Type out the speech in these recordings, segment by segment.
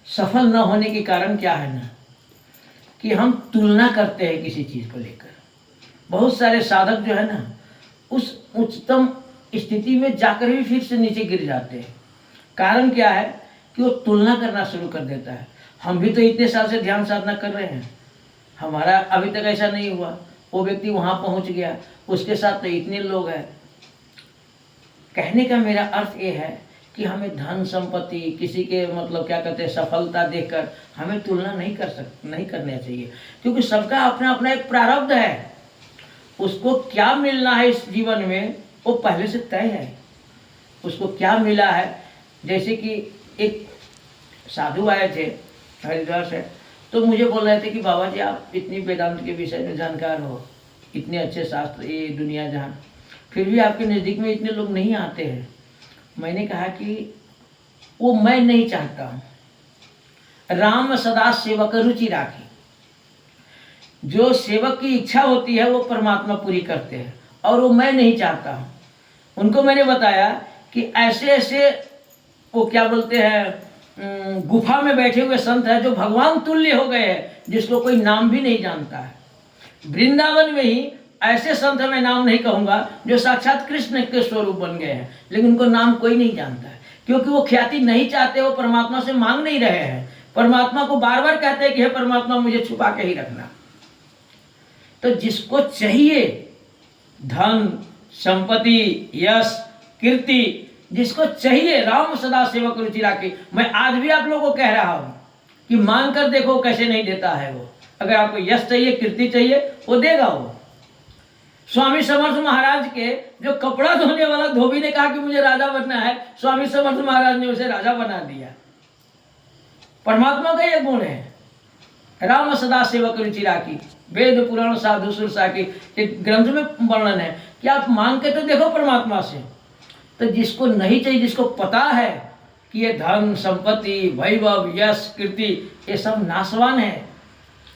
सफल न होने के कारण क्या है ना, कि हम तुलना करते हैं किसी चीज़ को लेकर। बहुत सारे साधक जो है ना, उस उच्चतम स्थिति में जाकर भी फिर से नीचे गिर जाते हैं। कारण क्या है कि वो तुलना करना शुरू कर देता है। हम भी तो इतने साल से ध्यान साधना कर रहे हैं, हमारा अभी तक ऐसा नहीं हुआ, वो व्यक्ति वहाँ पहुँच गया, उसके साथ तो इतने लोग हैं। कहने का मेरा अर्थ ये है कि हमें धन संपत्ति, किसी के मतलब क्या कहते हैं सफलता देखकर हमें तुलना नहीं करना चाहिए, क्योंकि सबका अपना अपना एक प्रारब्ध है। उसको क्या मिलना है इस जीवन में वो पहले से तय है। उसको क्या मिला है, जैसे कि एक साधु आए थे हरिद्वार से, तो मुझे बोल रहे थे कि बाबा जी आप इतनी वेदांत के विषय में जानकार हो, इतने अच्छे शास्त्र ये दुनिया जहान, फिर भी आपके नज़दीक में इतने लोग नहीं आते हैं। मैंने कहा कि वो मैं नहीं चाहता हूँ। राम सदा सेवक रुचि राखी, जो सेवक की इच्छा होती है वो परमात्मा पूरी करते हैं, और वो मैं नहीं चाहता हूँ। उनको मैंने बताया कि ऐसे ऐसे वो क्या बोलते हैं गुफा में बैठे हुए संत हैं जो भगवान तुल्य हो गए हैं, जिसको कोई नाम भी नहीं जानता है। वृंदावन में ही ऐसे संत मैं नाम नहीं कहूँगा जो साक्षात कृष्ण के स्वरूप बन गए हैं, लेकिन उनको नाम कोई नहीं जानता है, क्योंकि वो ख्याति नहीं चाहते, वो परमात्मा से मांग नहीं रहे हैं। परमात्मा को बार बार कहते हैं कि हे परमात्मा मुझे छुपा के ही रखना। तो जिसको चाहिए धन संपत्ति यश कीर्ति, जिसको चाहिए राम सदा सेवक रुचि राखी, मैं आज भी आप लोगों को कह रहा हूं कि मांग कर देखो कैसे नहीं देता है वो। अगर आपको यश चाहिए कीर्ति चाहिए वो देगा वो। स्वामी समर्थ महाराज के जो कपड़ा धोने वाला धोबी ने कहा कि मुझे राजा बनना है, स्वामी समर्थ महाराज ने उसे राजा बना दिया। परमात्मा का यह गुण है, राम सदा सेवक रुचि राखी। वेद पुराण साधु सुर साकी एक ग्रंथ में वर्णन है कि आप मांग के तो देखो परमात्मा से। तो जिसको नहीं चाहिए, जिसको पता है कि ये धन संपत्ति वैभव यश कीर्ति ये सब नाशवान है,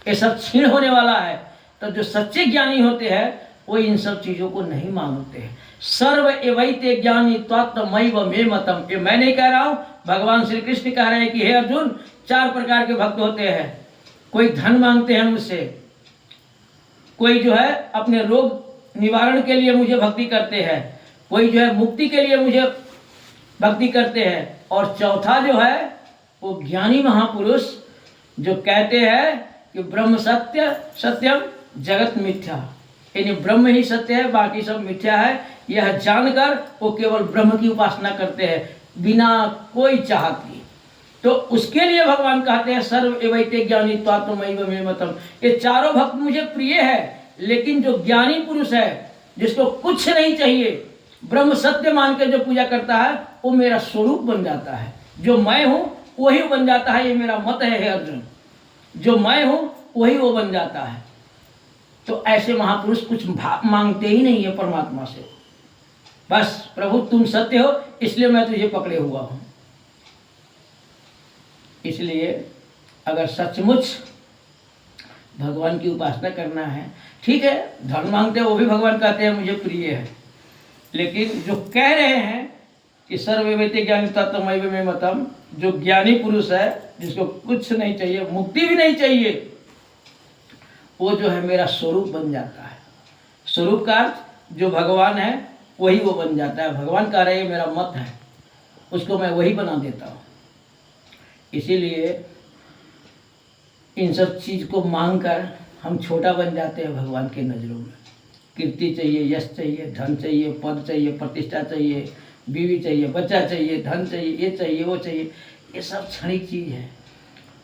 ये सब क्षीण होने वाला है, तो जो सच्चे ज्ञानी होते हैं वो इन सब चीज़ों को नहीं मांगते हैं। सर्व एवैते ज्ञानी त्वात्मैव मे मतम, ये मैं नहीं कह रहा हूँ, भगवान श्री कृष्ण कह रहे हैं कि हे अर्जुन, 4 प्रकार के भक्त होते हैं। कोई धन मांगते हैं मुझसे, कोई जो है अपने रोग निवारण के लिए मुझे भक्ति करते हैं, कोई जो है मुक्ति के लिए मुझे भक्ति करते हैं, और चौथा जो है वो ज्ञानी महापुरुष जो कहते हैं कि ब्रह्म सत्य सत्यम जगत मिथ्या, यानी ब्रह्म ही सत्य है बाकी सब मिथ्या है, यह जानकर वो केवल ब्रह्म की उपासना करते हैं बिना कोई चाहत की। तो उसके लिए भगवान कहते हैं सर्व एवैते ज्ञानी त्वात्मैव मे मतम। ये चारों भक्त मुझे प्रिय है, लेकिन जो ज्ञानी पुरुष है जिसको कुछ नहीं चाहिए, ब्रह्म सत्य मान के जो पूजा करता है वो मेरा स्वरूप बन जाता है। जो मैं हूँ वही बन जाता है, ये मेरा मत है हे अर्जुन। जो मैं हूँ वही वो बन जाता है। तो ऐसे महापुरुष कुछ मांगते ही नहीं है परमात्मा से, बस प्रभु तुम सत्य हो इसलिए मैं तुझे पकड़े हुआ हूँ। इसलिए अगर सचमुच भगवान की उपासना करना है, ठीक है, धन मांगते हैं वो भी भगवान कहते हैं मुझे प्रिय है, लेकिन जो कह रहे हैं कि सर्ववेते ज्ञानी तत्वमैव मे मतम, जो ज्ञानी पुरुष है जिसको कुछ नहीं चाहिए, मुक्ति भी नहीं चाहिए, वो जो है मेरा स्वरूप बन जाता है। स्वरूप का अर्थ जो भगवान है वही वो बन जाता है। भगवान कह रहे हैं मेरा मत है, उसको मैं वही बना देता हूँ। इसीलिए इन सब चीज़ को मांग कर हम छोटा बन जाते हैं भगवान के नज़रों में। कीर्ति चाहिए, यश चाहिए, धन चाहिए, पद चाहिए, प्रतिष्ठा चाहिए, बीवी चाहिए, बच्चा चाहिए, धन चाहिए, ये चाहिए वो चाहिए, ये सब क्षणिक चीज़ है।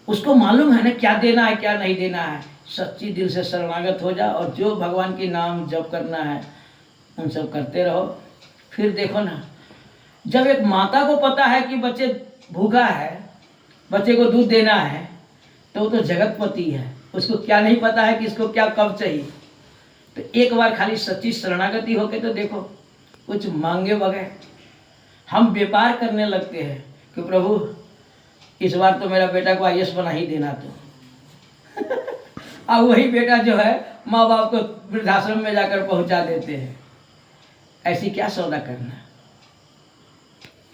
उसको मालूम है ना क्या देना है क्या नहीं देना है। सच्ची दिल से शरणागत हो जा और जो भगवान के नाम जप करना है उन सब करते रहो। फिर देखो ना, जब एक माता को पता है कि बच्चे भूखा है, बच्चे को दूध देना है, तो वो तो जगतपति है, उसको क्या नहीं पता है कि इसको क्या कब चाहिए। तो एक बार खाली सच्ची शरणागति होके तो देखो, कुछ मांगे बगैर हम व्यापार करने लगते हैं कि प्रभु इस बार तो मेरा बेटा को IAS बना ही देना तो अब वही बेटा जो है माँ बाप को वृद्धाश्रम में जाकर पहुंचा देते हैं। ऐसी क्या सौदा करना।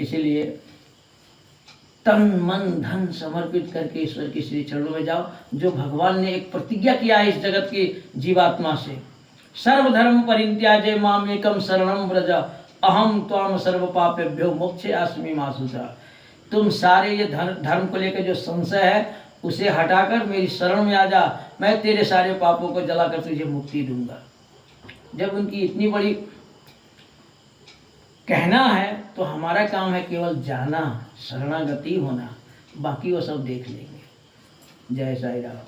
इसीलिए तन मन धन समर्पित करके ईश्वर के श्री चरणों में जाओ। जो भगवान ने एक प्रतिज्ञा किया है इस जगत की जीवात्मा से, सर्वधर्म परित्याज्य मामेकम शरणं व्रज अहम त्वाम सर्व पापेभ्यो मोक्षयास्मि मा शुचः। तुम सारे ये धर्म को लेकर जो संशय है उसे हटाकर मेरी शरण में आ जा, मैं तेरे सारे पापों को जलाकर तुझे मुक्ति दूंगा। जब उनकी इतनी बड़ी कहना है तो हमारा काम है केवल जाना, शरणागति होना, बाकी वो सब देख लेंगे। जय साई राम।